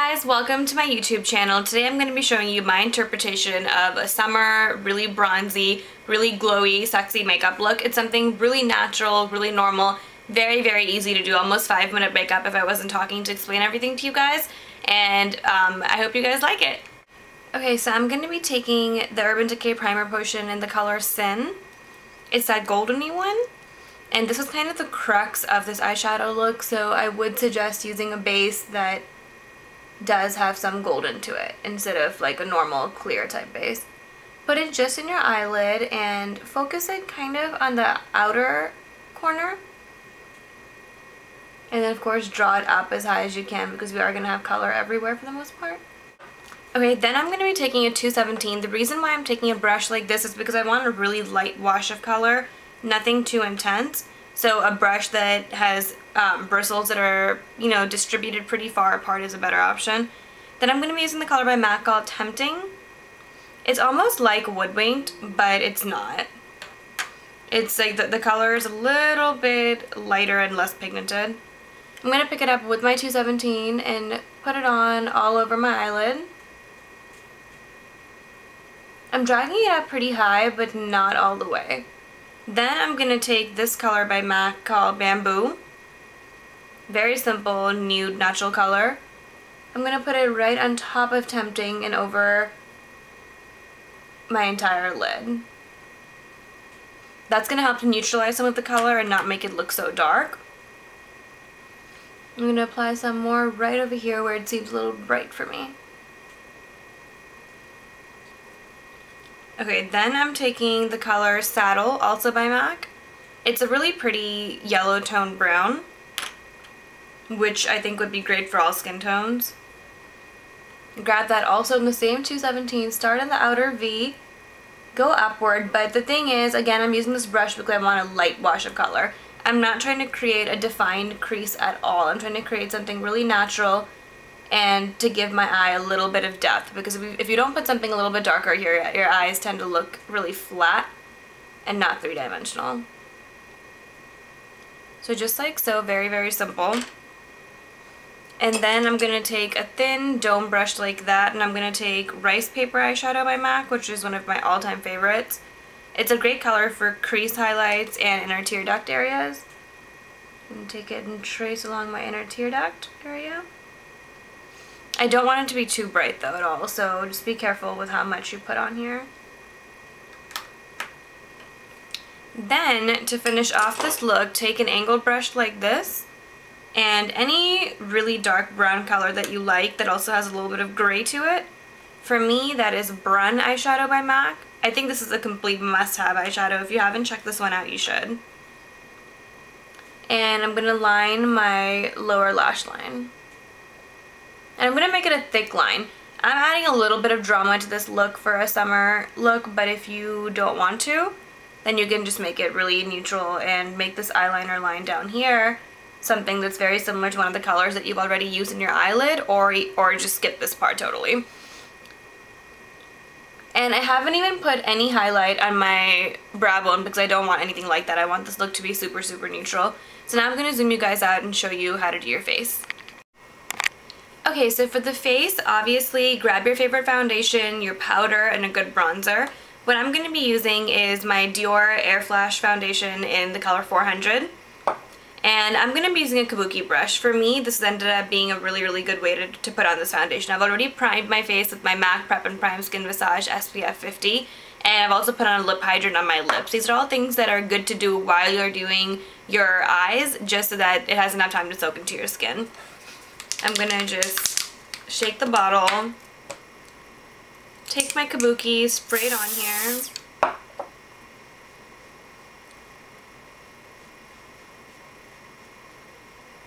guys, welcome to my YouTube channel. Today I'm going to be showing you my interpretation of a summer, really bronzy, really glowy, sexy makeup look. It's something really natural, really normal, very easy to do, almost 5-minute makeup if I wasn't talking to explain everything to you guys. And I hope you guys like it. Okay, so I'm going to be taking the Urban Decay Primer Potion in the color Sin. It's that goldeny one. And this is kind of the crux of this eyeshadow look, so I would suggest using a base that does have some golden to it instead of like a normal clear type base. Put it just in your eyelid and focus it kind of on the outer corner. And then of course draw it up as high as you can because we are going to have color everywhere for the most part. Okay, then I'm going to be taking a 217. The reason why I'm taking a brush like this is because I want a really light wash of color, nothing too intense. So a brush that has bristles that are, you know, distributed pretty far apart is a better option. Then I'm going to be using the color by MAC called Tempting. It's almost like Woodwinked, but it's not. It's like the color is a little bit lighter and less pigmented. I'm going to pick it up with my 217 and put it on all over my eyelid. I'm dragging it up pretty high, but not all the way. Then I'm going to take this color by MAC called Bamboo. Very simple, nude, natural color. I'm going to put it right on top of Tempting and over my entire lid. That's going to help to neutralize some of the color and not make it look so dark. I'm going to apply some more right over here where it seems a little bright for me. Okay, then I'm taking the color Saddle, also by MAC. It's a really pretty yellow tone brown, which I think would be great for all skin tones. Grab that also in the same 217, start in the outer V, go upward, but the thing is, again, I'm using this brush because I want a light wash of color. I'm not trying to create a defined crease at all. I'm trying to create something really natural and to give my eye a little bit of depth, because if you don't put something a little bit darker, your eyes tend to look really flat and not three-dimensional. So just like so, very simple. And then I'm going to take a thin dome brush like that, and I'm going to take Ricepaper eyeshadow by MAC, which is one of my all-time favorites. It's a great color for crease highlights and inner tear duct areas. I'm going to take it and trace along my inner tear duct area. I don't want it to be too bright though at all, so just be careful with how much you put on here. Then, to finish off this look, take an angled brush like this, and any really dark brown color that you like that also has a little bit of gray to it. For me, that is Brun eyeshadow by MAC. I think this is a complete must-have eyeshadow. If you haven't checked this one out, you should. And I'm going to line my lower lash line. And I'm going to make it a thick line. I'm adding a little bit of drama to this look for a summer look, but if you don't want to, then you can just make it really neutral and make this eyeliner line down here something that's very similar to one of the colors that you've already used in your eyelid, or just skip this part totally. And I haven't even put any highlight on my brow bone because I don't want anything like that. I want this look to be super neutral. So now I'm going to zoom you guys out and show you how to do your face. Okay, so for the face, obviously grab your favorite foundation, your powder, and a good bronzer. What I'm going to be using is my Dior Airflash foundation in the color 400. And I'm going to be using a kabuki brush. For me, this ended up being a really good way to put on this foundation. I've already primed my face with my MAC Prep and Prime Skin Visage SPF 50. And I've also put on a lip hydrant on my lips. These are all things that are good to do while you're doing your eyes, just so that it has enough time to soak into your skin. I'm going to just shake the bottle, take my kabuki, spray it on here,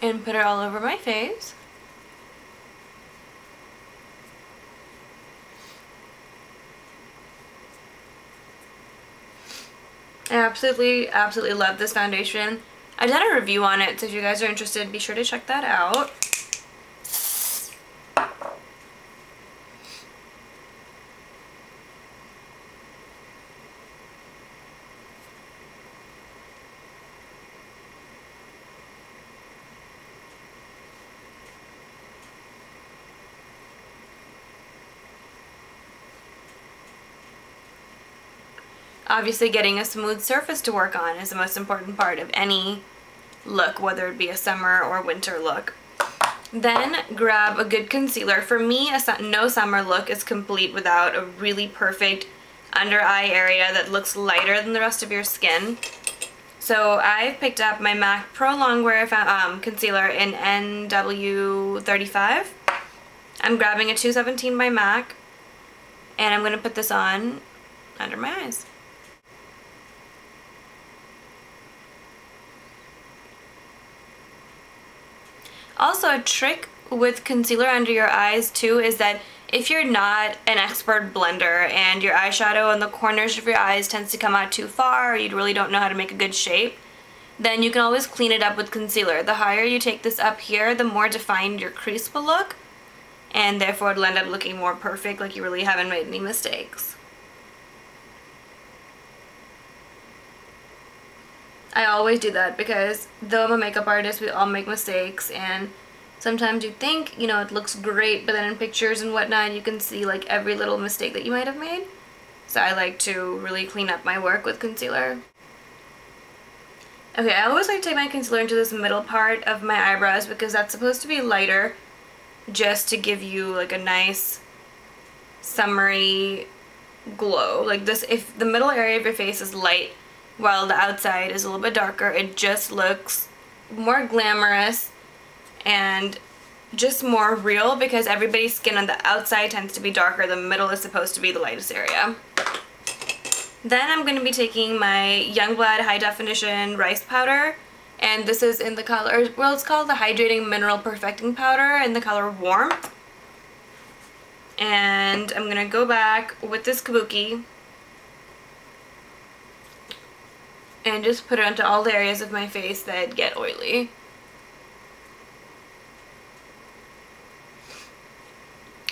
and put it all over my face. I absolutely love this foundation. I've done a review on it, so if you guys are interested, be sure to check that out. Obviously getting a smooth surface to work on is the most important part of any look, whether it be a summer or winter look. Then grab a good concealer. For me, no summer look is complete without a really perfect under eye area that looks lighter than the rest of your skin. So I've picked up my MAC Pro Longwear concealer in NW35. I'm grabbing a 217 by MAC, and I'm going to put this on under my eyes. Also, a trick with concealer under your eyes too is that if you're not an expert blender and your eyeshadow on the corners of your eyes tends to come out too far, or you really don't know how to make a good shape, then you can always clean it up with concealer. The higher you take this up here, the more defined your crease will look, and therefore it'll end up looking more perfect, like you really haven't made any mistakes. I always do that because though I'm a makeup artist, we all make mistakes, and sometimes you think, you know, it looks great, but then in pictures and whatnot, you can see like every little mistake that you might have made. So I like to really clean up my work with concealer. Okay, I always like to take my concealer into this middle part of my eyebrows because that's supposed to be lighter, just to give you like a nice summery glow. Like this, if the middle area of your face is light while the outside is a little bit darker, it just looks more glamorous and just more real because everybody's skin on the outside tends to be darker. The middle is supposed to be the lightest area. Then I'm going to be taking my Youngblood High Definition Rice Powder, and this is in the color, well, it's called the Hydrating Mineral Perfecting Powder in the color Warm. And I'm going to go back with this kabuki and just put it onto all the areas of my face that get oily.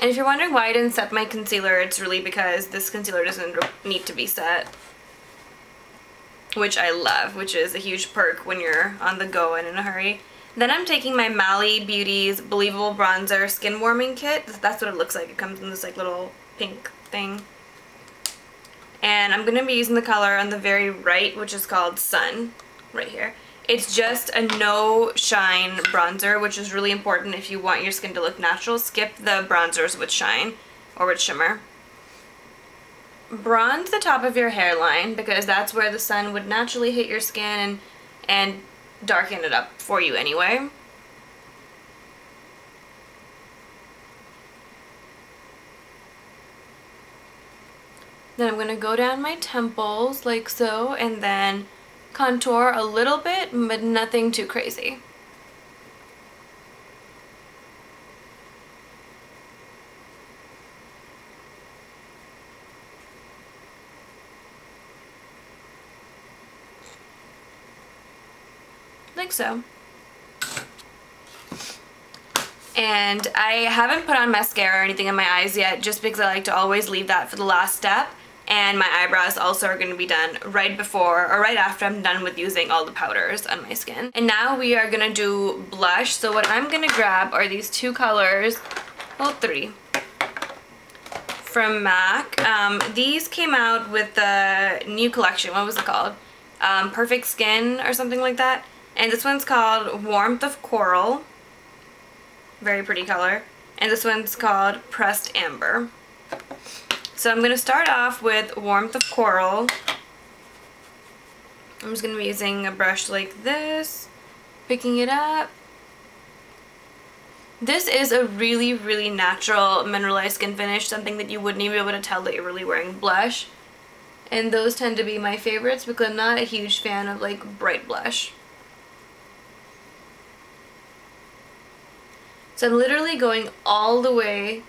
And if you're wondering why I didn't set my concealer, it's really because this concealer doesn't need to be set, which I love, which is a huge perk when you're on the go and in a hurry. Then I'm taking my Mally Beauty's Believable Bronzer Skin Warming Kit. That's what it looks like. It comes in this like little pink thing. And I'm going to be using the color on the very right, which is called Sun, right here. It's just a no shine bronzer, which is really important if you want your skin to look natural. Skip the bronzers with shine or with shimmer. Bronze the top of your hairline because that's where the sun would naturally hit your skin and darken it up for you anyway. Then I'm going to go down my temples like so, and then contour a little bit, but nothing too crazy. Like so. And I haven't put on mascara or anything in my eyes yet, just because I like to always leave that for the last step. And my eyebrows also are going to be done right before or right after I'm done with using all the powders on my skin. And now we are going to do blush. So what I'm going to grab are these two colors, well, three, from MAC. These came out with the new collection. What was it called? Perfect Skin or something like that. And this one's called Warmth of Coral. Very pretty color. And this one's called Pressed Amber. So I'm going to start off with Warmth of Coral. I'm just going to be using a brush like this, picking it up. This is a really, really natural mineralized skin finish, something that you wouldn't even be able to tell that you're really wearing blush. And those tend to be my favorites because I'm not a huge fan of like bright blush. So I'm literally going all the way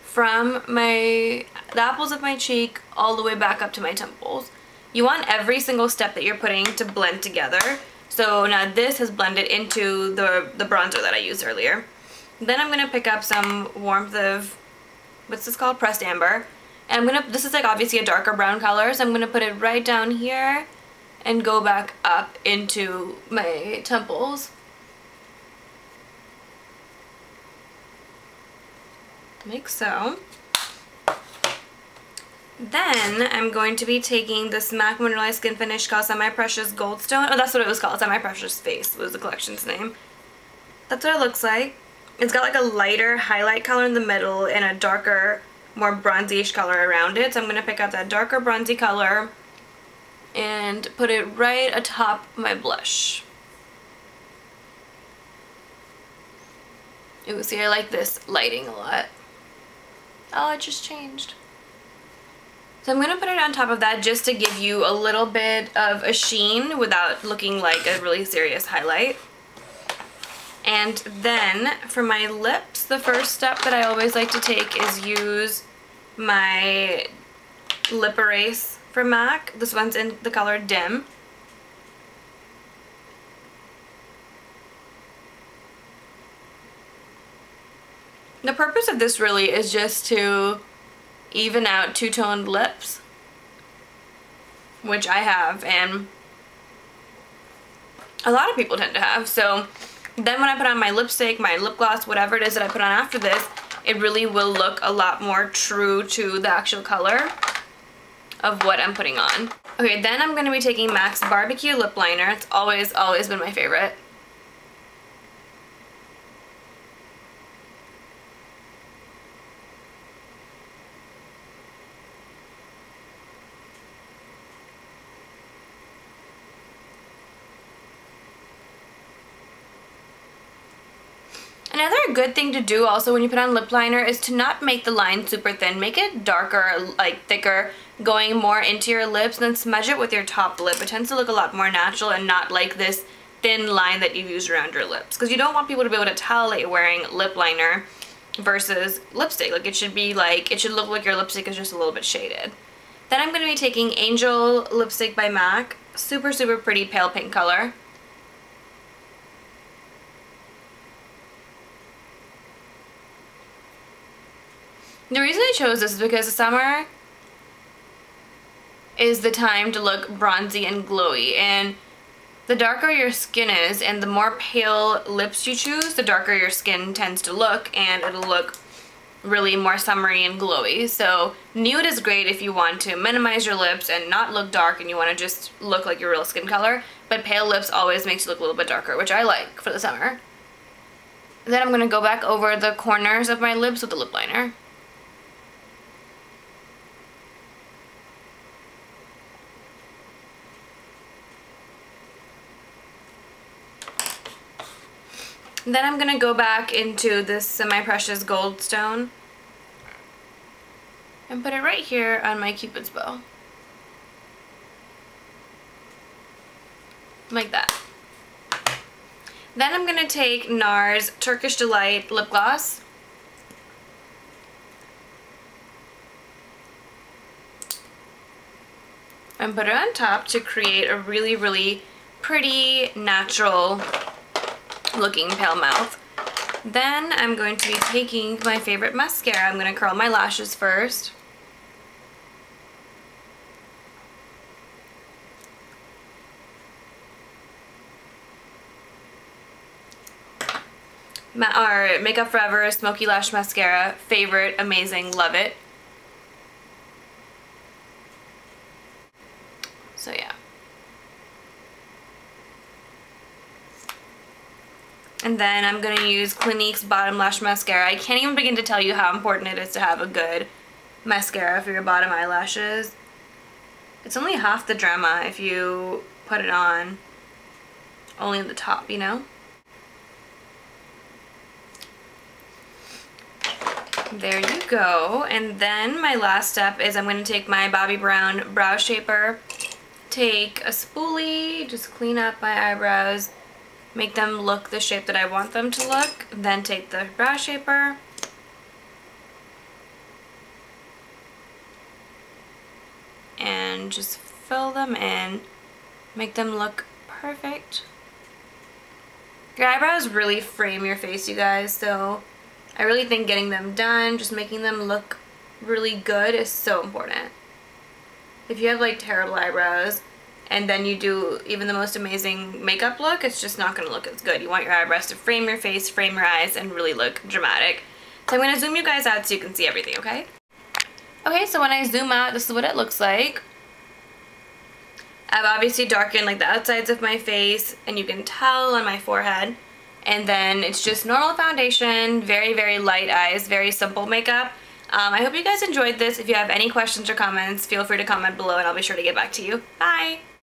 from the apples of my cheek all the way back up to my temples. You want every single step that you're putting to blend together. So now this has blended into the bronzer that I used earlier. Then I'm going to pick up some Warmth of, what's this called? Pressed Amber. And this is like obviously a darker brown color, so I'm going to put it right down here and go back up into my temples. Like so. Then I'm going to be taking this MAC Mineralized Skin Finish called Semiprecious Goldstone. Oh, that's what it was called. Semiprecious Face was the collection's name. That's what it looks like. It's got like a lighter highlight color in the middle and a darker, more bronzy-ish color around it. So I'm going to pick up that darker bronzy color and put it right atop my blush. You can see I like this lighting a lot. Oh, it just changed. So I'm going to put it on top of that just to give you a little bit of a sheen without looking like a really serious highlight. And then for my lips, the first step that I always like to take is use my lip erase from MAC. This one's in the color Dim. The purpose of this really is just to even out two-toned lips, which I have and a lot of people tend to have. So then when I put on my lipstick, my lip gloss, whatever it is that I put on after this, it really will look a lot more true to the actual color of what I'm putting on. Okay, then I'm going to be taking MAC's Barbecue Lip Liner. It's always been my favorite. Another good thing to do also when you put on lip liner is to not make the line super thin. Make it darker, like thicker, going more into your lips, and then smudge it with your top lip. It tends to look a lot more natural and not like this thin line that you use around your lips. Because you don't want people to be able to tell that you're wearing lip liner versus lipstick. Like it should look like your lipstick is just a little bit shaded. Then I'm going to be taking Angel lipstick by MAC. Super, super pretty pale pink color. The reason I chose this is because the summer is the time to look bronzy and glowy, and the darker your skin is and the more pale lips you choose, the darker your skin tends to look, and it'll look really more summery and glowy. So nude is great if you want to minimize your lips and not look dark and you want to just look like your real skin color, but pale lips always makes you look a little bit darker, which I like for the summer. Then I'm going to go back over the corners of my lips with the lip liner. Then I'm going to go back into this Semiprecious Goldstone and put it right here on my Cupid's bow. Like that. Then I'm going to take NARS Turkish Delight lip gloss. And put it on top to create a really, really pretty, natural looking pale mouth. Then I'm going to be taking my favorite mascara. I'm going to curl my lashes first. Our Makeup Forever Smokey Lash Mascara. Favorite, amazing, love it. So yeah. And then I'm going to use Clinique's Bottom Lash Mascara. I can't even begin to tell you how important it is to have a good mascara for your bottom eyelashes. It's only half the drama if you put it on only at the top, you know? There you go. And then my last step is I'm going to take my Bobbi Brown Brow Shaper, take a spoolie, just clean up my eyebrows, make them look the shape that I want them to look, then take the brow shaper and just fill them in, make them look perfect. Your eyebrows really frame your face, you guys, so I really think getting them done, just making them look really good is so important. If you have like terrible eyebrows, and then you do even the most amazing makeup look, it's just not going to look as good. You want your eyebrows to frame your face, frame your eyes, and really look dramatic. So I'm going to zoom you guys out so you can see everything, okay? Okay, so when I zoom out, this is what it looks like. I've obviously darkened like the outsides of my face, and you can tell on my forehead. And then it's just normal foundation, very, very light eyes, very simple makeup. I hope you guys enjoyed this. If you have any questions or comments, feel free to comment below and I'll be sure to get back to you. Bye!